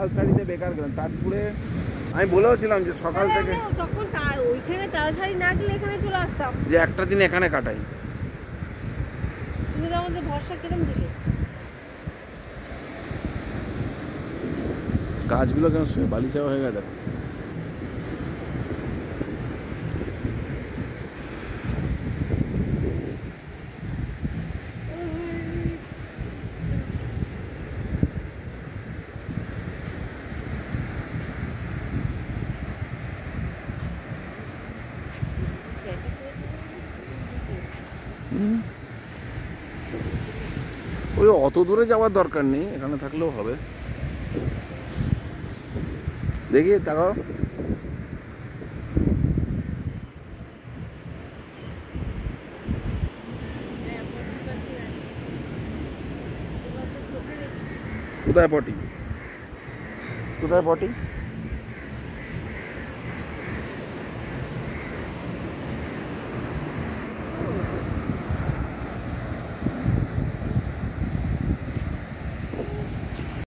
তালসারিতে বেকার গেলাম। তাজপুরে আমি বলেওছিলাম যে সকাল থেকে তখন ওইখানে তালসারি না গেলে এখানে চলে আসতাম, যে একটা দিন এখানে কাটাই। তুমি তো আমাদের ভরসা কিরম দিলে। গাছগুলো কেন শুয়ে বালি চাওয়া হয়ে গেছে। ওই অত দূরে যাওয়ার দরকার নেই, এখানে থাকলেও হবে। দেখি তাকাও। কোথায় পটি? কোথায় পটি?